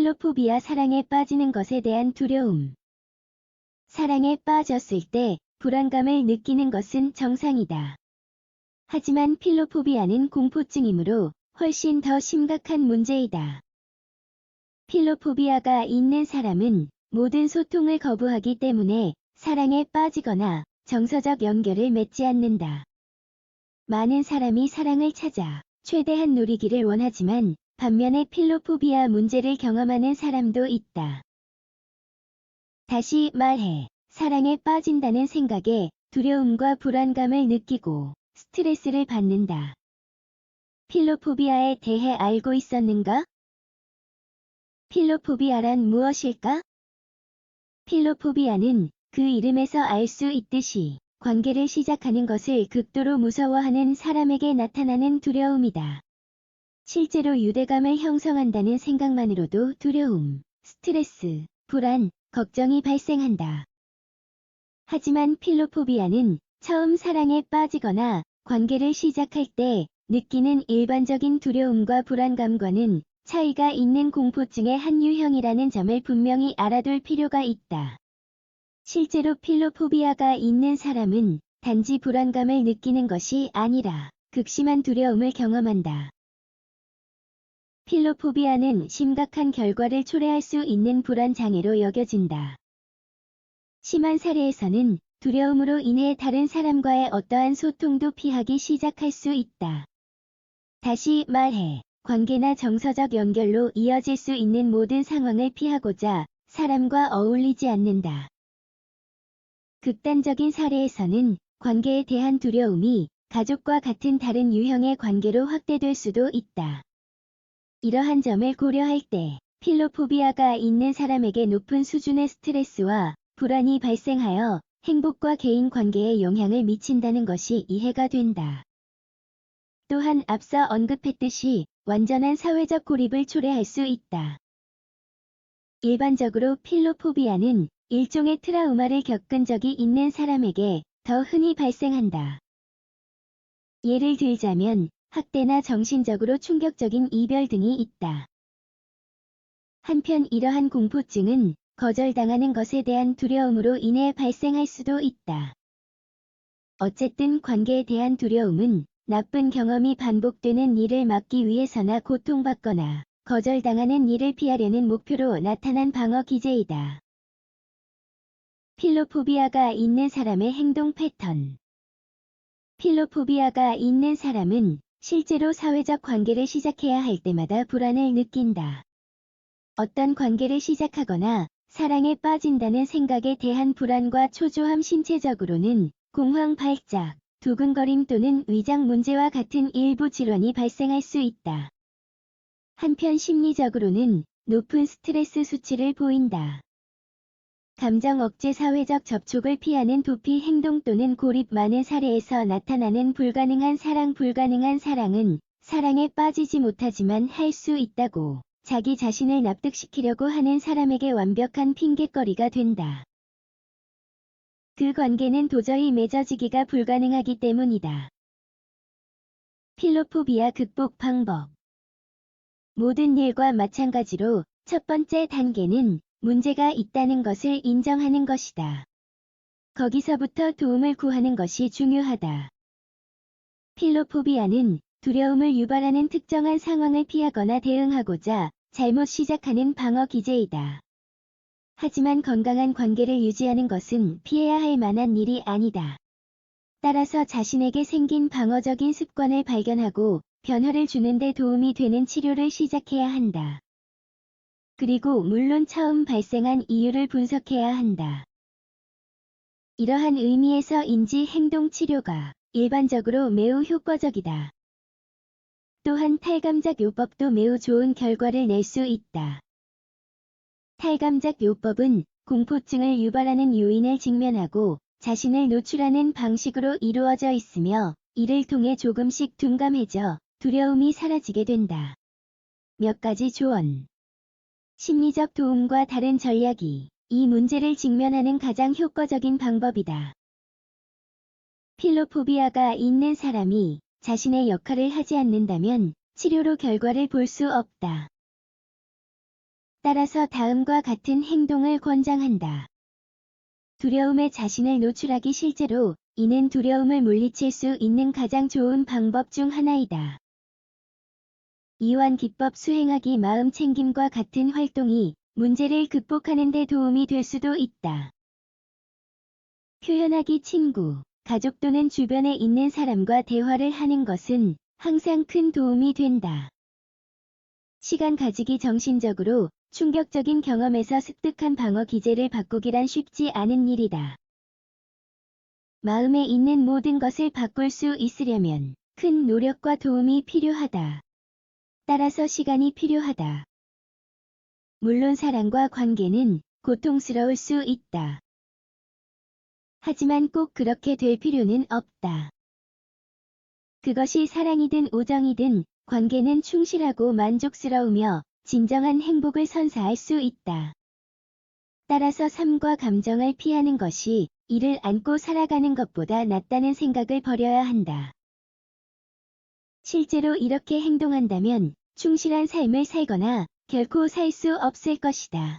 필로포비아 사랑에 빠지는 것에 대한 두려움. 사랑에 빠졌을 때 불안감을 느끼는 것은 정상이다. 하지만 필로포비아는 공포증이므로 훨씬 더 심각한 문제이다. 필로포비아가 있는 사람은 모든 소통을 거부하기 때문에 사랑에 빠지거나 정서적 연결을 맺지 않는다. 많은 사람이 사랑을 찾아 최대한 누리기를 원하지만 반면에 필로포비아 문제를 경험하는 사람도 있다. 다시 말해, 사랑에 빠진다는 생각에 두려움과 불안감을 느끼고 스트레스를 받는다. 필로포비아에 대해 알고 있었는가? 필로포비아란 무엇일까? 필로포비아는 그 이름에서 알 수 있듯이 관계를 시작하는 것을 극도로 무서워하는 사람에게 나타나는 두려움이다. 실제로 유대감을 형성한다는 생각만으로도 두려움, 스트레스, 불안, 걱정이 발생한다. 하지만 필로포비아는 처음 사랑에 빠지거나 관계를 시작할 때 느끼는 일반적인 두려움과 불안감과는 차이가 있는 공포증의 한 유형이라는 점을 분명히 알아둘 필요가 있다. 실제로 필로포비아가 있는 사람은 단지 불안감을 느끼는 것이 아니라 극심한 두려움을 경험한다. 필로포비아는 심각한 결과를 초래할 수 있는 불안 장애로 여겨진다. 심한 사례에서는 두려움으로 인해 다른 사람과의 어떠한 소통도 피하기 시작할 수 있다. 다시 말해, 관계나 정서적 연결로 이어질 수 있는 모든 상황을 피하고자 사람과 어울리지 않는다. 극단적인 사례에서는 관계에 대한 두려움이 가족과 같은 다른 유형의 관계로 확대될 수도 있다. 이러한 점을 고려할 때 필로포비아가 있는 사람에게 높은 수준의 스트레스와 불안이 발생하여 행복과 개인 관계에 영향을 미친다는 것이 이해가 된다. 또한 앞서 언급했듯이 완전한 사회적 고립을 초래할 수 있다. 일반적으로 필로포비아는 일종의 트라우마를 겪은 적이 있는 사람에게 더 흔히 발생한다. 예를 들자면 학대나 정신적으로 충격적인 이별 등이 있다. 한편 이러한 공포증은 거절당하는 것에 대한 두려움으로 인해 발생할 수도 있다. 어쨌든 관계에 대한 두려움은 나쁜 경험이 반복되는 일을 막기 위해서나 고통받거나 거절당하는 일을 피하려는 목표로 나타난 방어 기제이다. 필로포비아가 있는 사람의 행동 패턴. 필로포비아가 있는 사람은 실제로 사회적 관계를 시작해야 할 때마다 불안을 느낀다. 어떤 관계를 시작하거나 사랑에 빠진다는 생각에 대한 불안과 초조함, 신체적으로는 공황 발작, 두근거림 또는 위장 문제와 같은 일부 질환이 발생할 수 있다. 한편 심리적으로는 높은 스트레스 수치를 보인다. 감정 억제, 사회적 접촉을 피하는 도피 행동 또는 고립. 많은 사례에서 나타나는 불가능한 사랑은 사랑에 빠지지 못하지만 할 수 있다고 자기 자신을 납득시키려고 하는 사람에게 완벽한 핑곗거리가 된다. 그 관계는 도저히 맺어지기가 불가능하기 때문이다. 필로포비아 극복 방법. 모든 일과 마찬가지로 첫 번째 단계는 문제가 있다는 것을 인정하는 것이다. 거기서부터 도움을 구하는 것이 중요하다. 필로포비아는 두려움을 유발하는 특정한 상황을 피하거나 대응하고자 잘못 시작하는 방어 기제이다. 하지만 건강한 관계를 유지하는 것은 피해야 할 만한 일이 아니다. 따라서 자신에게 생긴 방어적인 습관을 발견하고 변화를 주는 데 도움이 되는 치료를 시작해야 한다. 그리고 물론 처음 발생한 이유를 분석해야 한다. 이러한 의미에서 인지 행동 치료가 일반적으로 매우 효과적이다. 또한 탈감작 요법도 매우 좋은 결과를 낼 수 있다. 탈감작 요법은 공포증을 유발하는 요인을 직면하고 자신을 노출하는 방식으로 이루어져 있으며 이를 통해 조금씩 둔감해져 두려움이 사라지게 된다. 몇 가지 조언. 심리적 도움과 다른 전략이 이 문제를 직면하는 가장 효과적인 방법이다. 필로포비아가 있는 사람이 자신의 역할을 하지 않는다면 치료로 결과를 볼 수 없다. 따라서 다음과 같은 행동을 권장한다. 두려움에 자신을 노출하기 실제로 이는 두려움을 물리칠 수 있는 가장 좋은 방법 중 하나이다. 이완 기법 수행하기 마음 챙김과 같은 활동이 문제를 극복하는 데 도움이 될 수도 있다. 표현하기 친구, 가족 또는 주변에 있는 사람과 대화를 하는 것은 항상 큰 도움이 된다. 시간 가지기 정신적으로 충격적인 경험에서 습득한 방어 기제를 바꾸기란 쉽지 않은 일이다. 마음에 있는 모든 것을 바꿀 수 있으려면 큰 노력과 도움이 필요하다. 따라서 시간이 필요하다. 물론 사랑과 관계는 고통스러울 수 있다. 하지만 꼭 그렇게 될 필요는 없다. 그것이 사랑이든 우정이든 관계는 충실하고 만족스러우며 진정한 행복을 선사할 수 있다. 따라서 삶과 감정을 피하는 것이 이를 안고 살아가는 것보다 낫다는 생각을 버려야 한다. 실제로 이렇게 행동한다면 충실한 삶을 살거나 결코 살 수 없을 것이다.